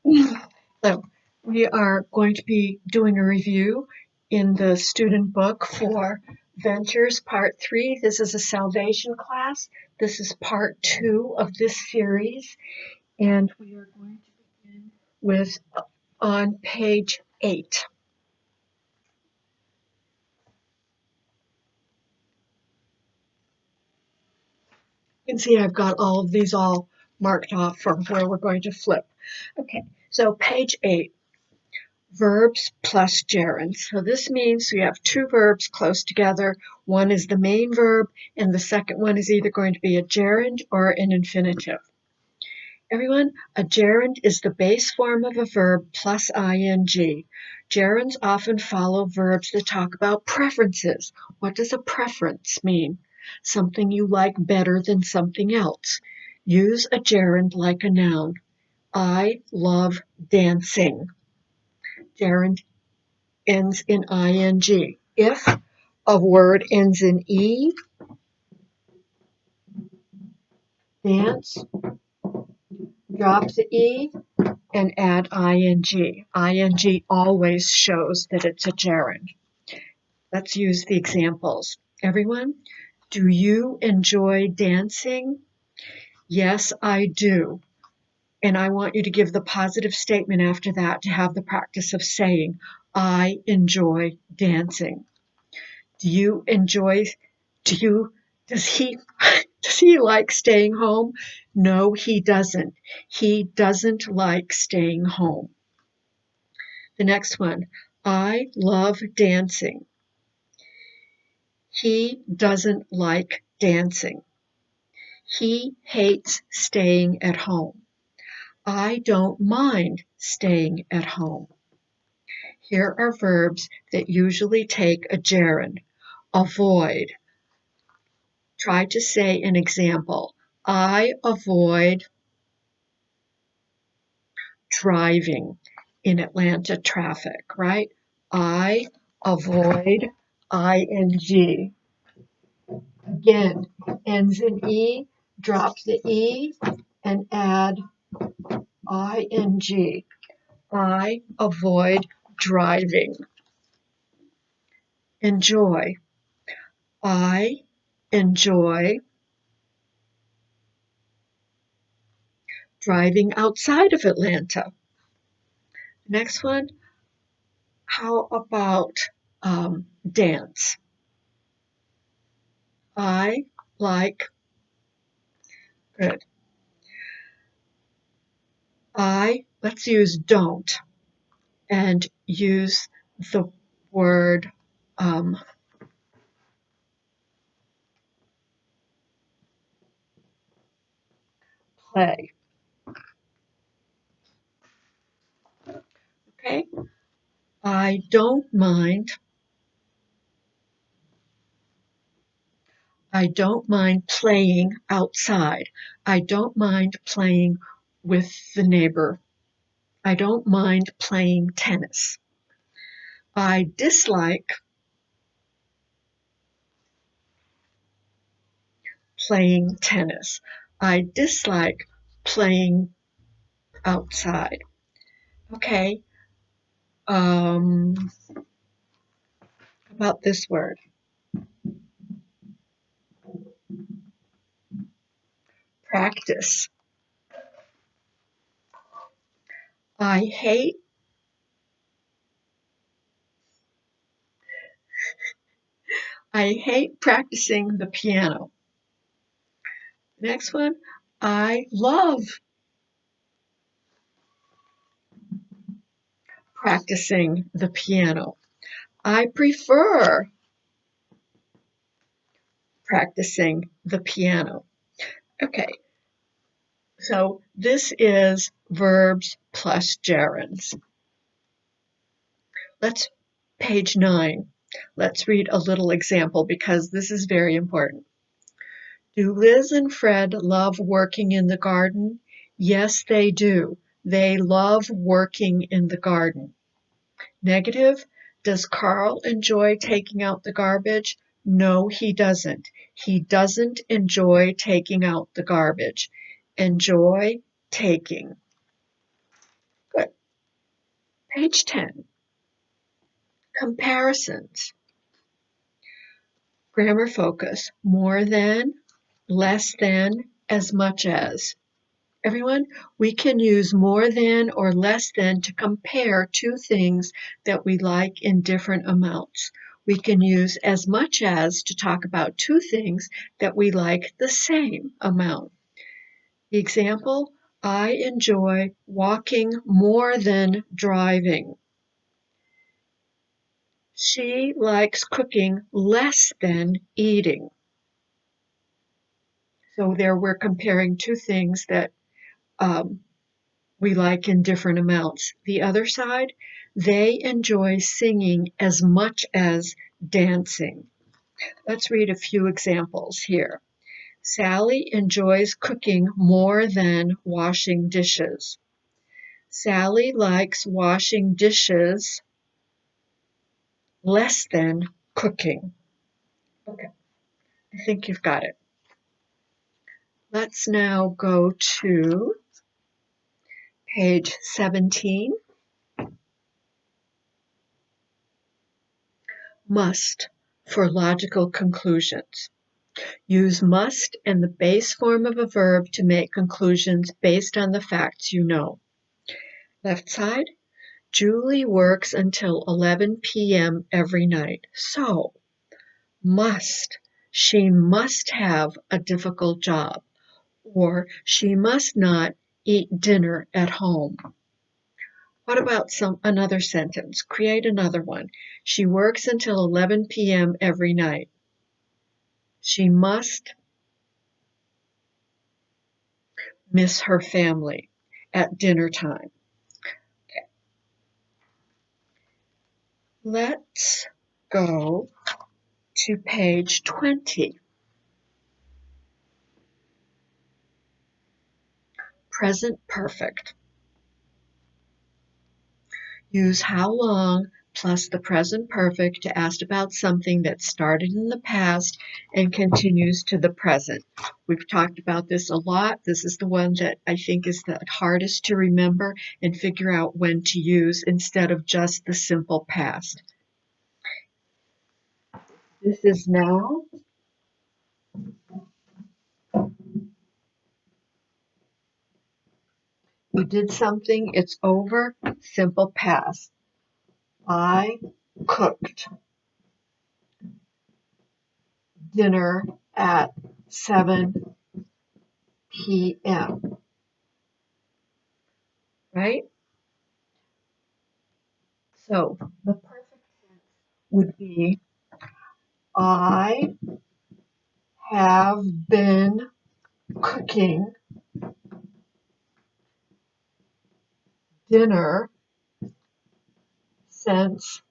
So we are going to be doing a review in the student book for Ventures Part 3. This is a salvation class. This is part 2 of this series, and we are going to begin with on page 8. You can see I've got all of these all marked off from where we're going to flip. Okay, so page 8. Verbs plus gerunds. So this means we have two verbs close together. One is the main verb, and the second one is either going to be a gerund or an infinitive. Everyone, a gerund is the base form of a verb plus ing. Gerunds often follow verbs that talk about preferences. What does a preference mean? Something you like better than something else. Use a gerund like a noun. I love dancing. Gerund ends in ing. If a word ends in e, dance, drop the e, and add ing. Ing always shows that it's a gerund. Let's use the examples. Everyone, do you enjoy dancing? Yes, I do. And I want you to give the positive statement after that to have the practice of saying, I enjoy dancing. Do you, does he, does he like staying home? No, he doesn't. He doesn't like staying home. The next one, I love dancing. He doesn't like dancing. He hates staying at home. I don't mind staying at home. Here are verbs that usually take a gerund. Avoid. Try to say an example. I avoid driving in Atlanta traffic, right? I avoid ing. Again, ends in E, drop the E and add ing. I avoid driving. Enjoy. I enjoy driving outside of Atlanta. Next one, how about dance? I like, good. Let's use don't and use the word play. Okay? I don't mind playing outside. I don't mind playing with the neighbor. I don't mind playing tennis. I dislike playing tennis. I dislike playing outside. Okay. How about this word? Practice. I hate practicing the piano. Next one, I love practicing the piano. I prefer practicing the piano. Okay, so this is verbs plus gerunds. Let's page 9. Let's read a little example because this is very important. Do Liz and Fred love working in the garden? Yes, they do. They love working in the garden. Negative. Does Carl enjoy taking out the garbage? No, he doesn't. He doesn't enjoy taking out the garbage. Enjoy taking. Page 10, comparisons. Grammar focus, more than, less than, as much as. Everyone, we can use more than or less than to compare two things that we like in different amounts. We can use as much as to talk about two things that we like the same amount. The example, I enjoy walking more than driving. She likes cooking less than eating. So there we're comparing two things that we like in different amounts. The other side, they enjoy singing as much as dancing. Let's read a few examples here. Sally enjoys cooking more than washing dishes. Sally likes washing dishes less than cooking. Okay, I think you've got it. Let's now go to page 17. Must for logical conclusions. Use must and the base form of a verb to make conclusions based on the facts you know. Left side, Julie works until 11 p.m. every night. So, must. She must have a difficult job, or she must not eat dinner at home. What about another sentence? Create another one. She works until 11 p.m. every night. She must miss her family at dinner time. Okay. Let's go to page 20. Present perfect. Use how long plus the present perfect to ask about something that started in the past and continues to the present. We've talked about this a lot. This is the one that I think is the hardest to remember and figure out when to use instead of just the simple past. This is now. We did something, it's over, simple past. I cooked dinner at 7 p.m. Right? So the perfect tense would be I have been cooking dinner since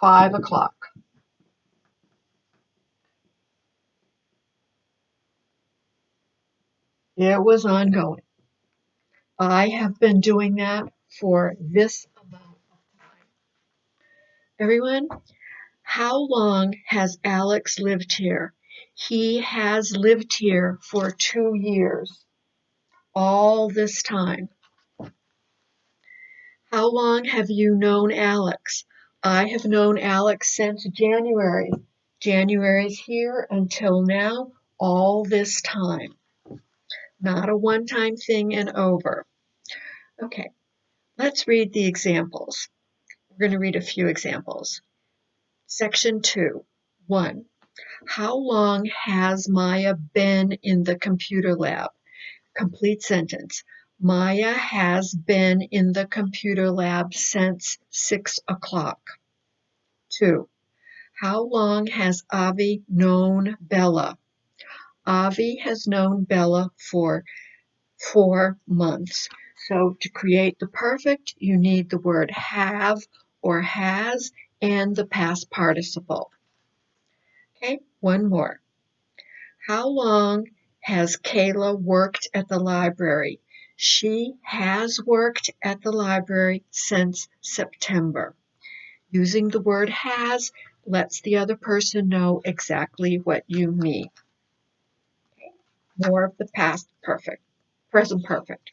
5 o'clock. It was ongoing. I have been doing that for this amount of time. Everyone, how long has Alex lived here? He has lived here for 2 years. All this time. How long have you known Alex? I have known Alex since January. January's here until now, all this time. Not a one-time thing and over. Okay, let's read the examples. We're going to read a few examples. Section 2, 1. How long has Maya been in the computer lab? Complete sentence. Maya has been in the computer lab since 6 o'clock. 2. How long has Avi known Bella? Avi has known Bella for 4 months. So to create the perfect, you need the word have or has and the past participle. Okay, one more. How long has Kayla worked at the library? She has worked at the library since September. Using the word has lets the other person know exactly what you mean. More of the past perfect, present perfect.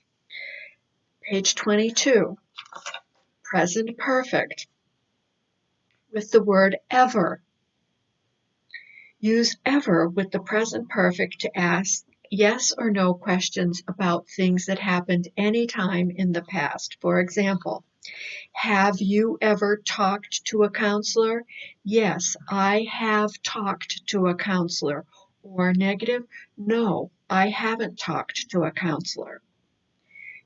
Page 22. present perfect with the word ever. Use ever with the present perfect to ask yes or no questions about things that happened any time in the past. For example, have you ever talked to a counselor? Yes, I have talked to a counselor. Or negative, no, I haven't talked to a counselor.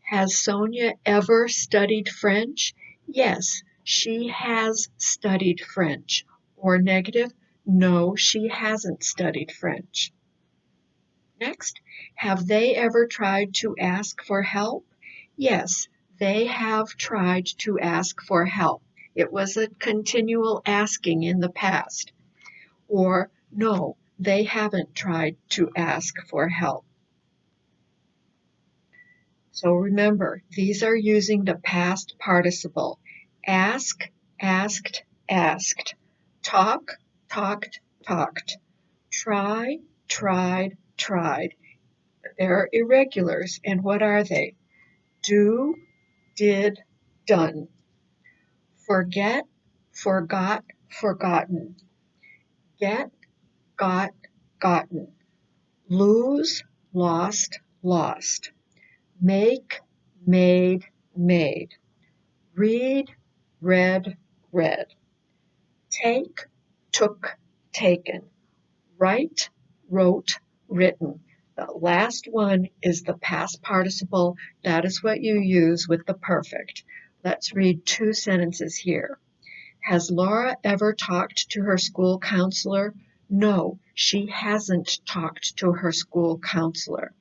Has Sonia ever studied French? Yes, she has studied French. Or negative, no, she hasn't studied French. Next, have they ever tried to ask for help? Yes, they have tried to ask for help. It was a continual asking in the past. Or no, they haven't tried to ask for help. So remember, these are using the past participle. Ask, asked, asked. Talk, talked, talked. Try, tried, tried. They're irregulars, and what are they? Do, did, done. Forget, forgot, forgotten. Get, got, gotten. Lose, lost, lost. Make, made, made. Read, read, read. Take, took, taken. Write, wrote, written. The last one is the past participle. That is what you use with the perfect. Let's read 2 sentences here. Has Laura ever talked to her school counselor? No, she hasn't talked to her school counselor.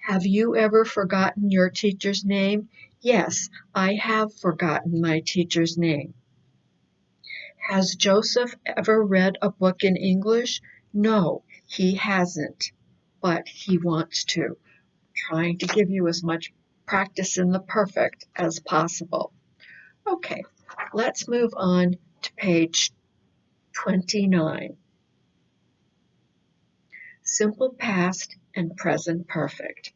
Have you ever forgotten your teacher's name? Yes, I have forgotten my teacher's name. Has Joseph ever read a book in English? No, he hasn't, but he wants to. I'm trying to give you as much practice in the perfect as possible. Okay, let's move on to page 29. Simple past and present perfect.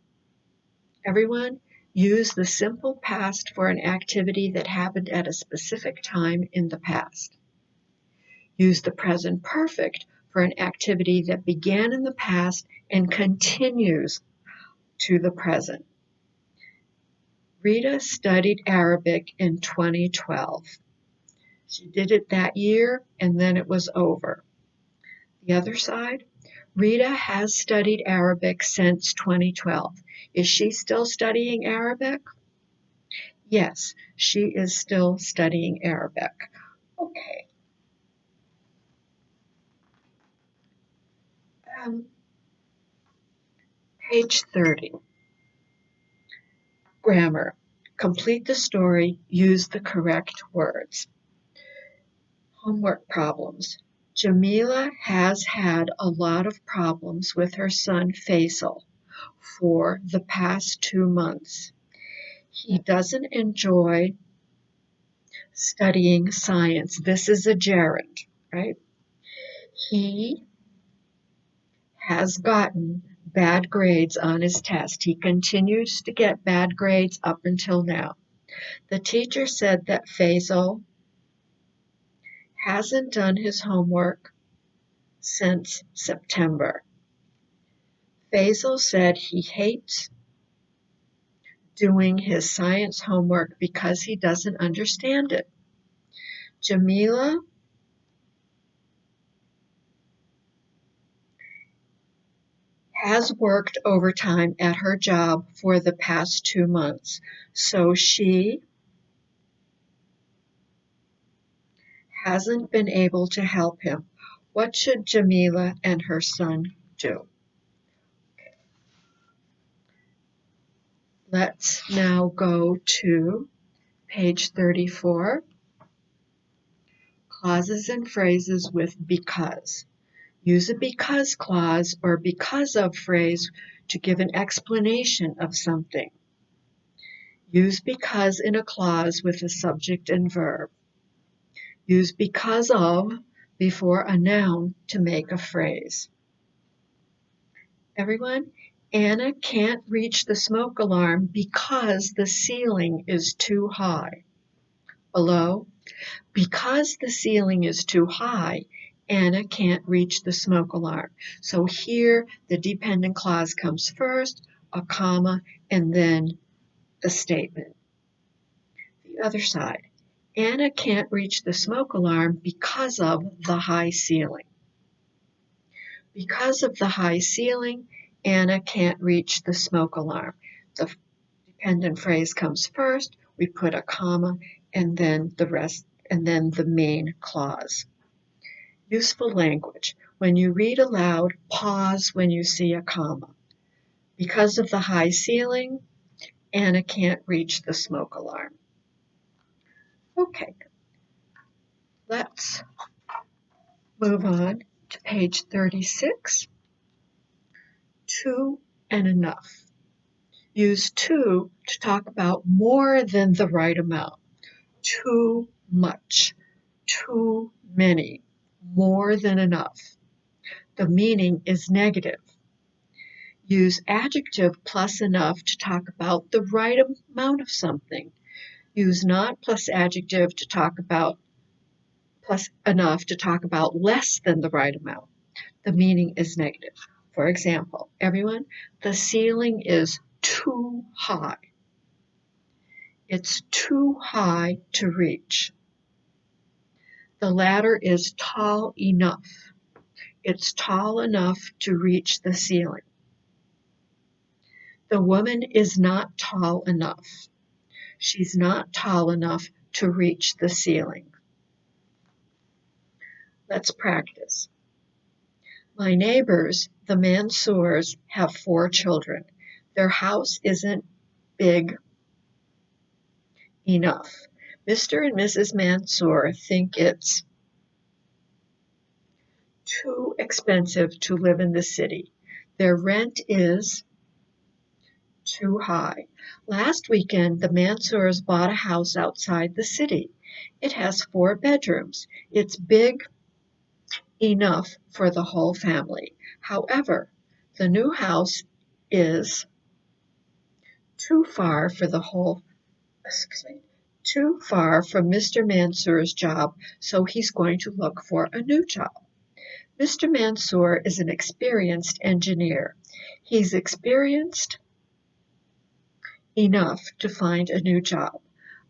Everyone, use the simple past for an activity that happened at a specific time in the past. Use the present perfect for an activity that began in the past and continues to the present. Rita studied Arabic in 2012. She did it that year and then it was over. The other side, Rita has studied Arabic since 2012. Is she still studying Arabic? Yes, she is still studying Arabic. Okay. Page 30. Grammar. Complete the story, use the correct words. Homework problems. Jamila has had a lot of problems with her son Faisal for the past 2 months. He doesn't enjoy studying science. This is a gerund, right? He has gotten bad grades on his test. He continues to get bad grades up until now. The teacher said that Faisal hasn't done his homework since September. Faisal said he hates doing his science homework because he doesn't understand it. Jamila has worked overtime at her job for the past 2 months, so she hasn't been able to help him. What should Jamila and her son do? Let's now go to page 34, clauses and phrases with because. Use a because clause or because of phrase to give an explanation of something. Use because in a clause with a subject and verb. Use because of before a noun to make a phrase. Everyone, Anna can't reach the smoke alarm because the ceiling is too high. Below, because the ceiling is too high, Anna can't reach the smoke alarm. So here the dependent clause comes first, a comma, and then the statement. The other side, Anna can't reach the smoke alarm because of the high ceiling. Because of the high ceiling, Anna can't reach the smoke alarm. The dependent phrase comes first, we put a comma, and then the rest, and then the main clause. Useful language. When you read aloud, pause when you see a comma. Because of the high ceiling, Anna can't reach the smoke alarm. Okay, let's move on to page 36. To and enough. Use to talk about more than the right amount. Too much, too many, more than enough. The meaning is negative. Use adjective plus enough to talk about the right amount of something. Use not plus adjective to talk about plus enough to talk about less than the right amount. The meaning is negative. For example, everyone, the ceiling is too high. It's too high to reach. The ladder is tall enough. It's tall enough to reach the ceiling. The woman is not tall enough. She's not tall enough to reach the ceiling. Let's practice. My neighbors, the Mansours, have 4 children. Their house isn't big enough. Mr. and Mrs. Mansour think it's too expensive to live in the city. Their rent is too high. Last weekend, the Mansours bought a house outside the city. It has 4 bedrooms. It's big enough for the whole family. However, the new house is too far for the whole, too far from Mr. Mansour's job, so he's going to look for a new job. Mr. Mansour is an experienced engineer. He's experienced enough to find a new job.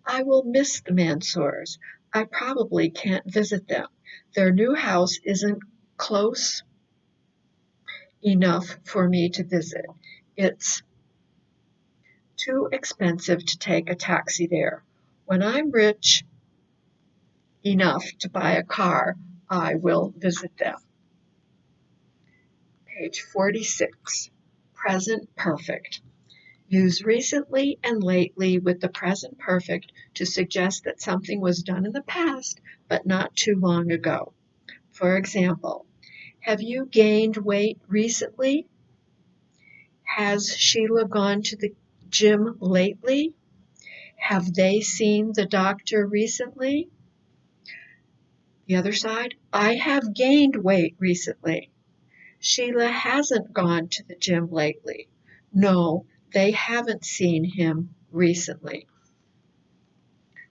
I will miss the Mansours. I probably can't visit them. Their new house isn't close enough for me to visit. It's too expensive to take a taxi there. When I'm rich enough to buy a car, I will visit them. Page 46, present perfect. Use recently and lately with the present perfect to suggest that something was done in the past, but not too long ago. For example, have you gained weight recently? Has Sheila gone to the gym lately? Have they seen the doctor recently? The other side, I have gained weight recently. Sheila hasn't gone to the gym lately. No, they haven't seen him recently.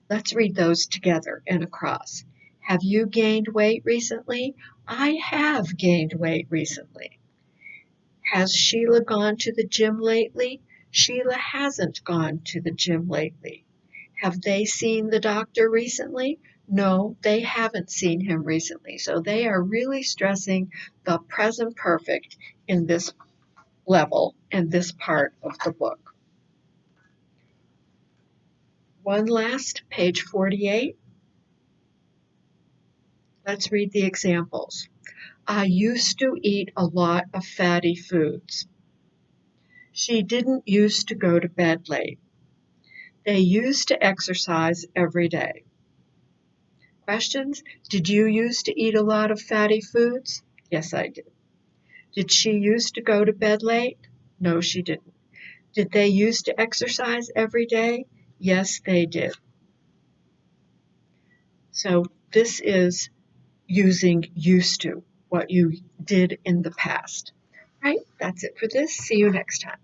Let's read those together and across. Have you gained weight recently? I have gained weight recently. Has Sheila gone to the gym lately? Sheila hasn't gone to the gym lately. Have they seen the doctor recently? No, they haven't seen him recently. So they are really stressing the present perfect in this level and this part of the book. One last, page 48. Let's read the examples. I used to eat a lot of fatty foods. She didn't used to go to bed late. They used to exercise every day. Questions? Did you used to eat a lot of fatty foods? Yes, I did. Did she used to go to bed late? No, she didn't. Did they used to exercise every day? Yes, they did. So this is using used to, what you did in the past. Right, that's it for this. See you next time.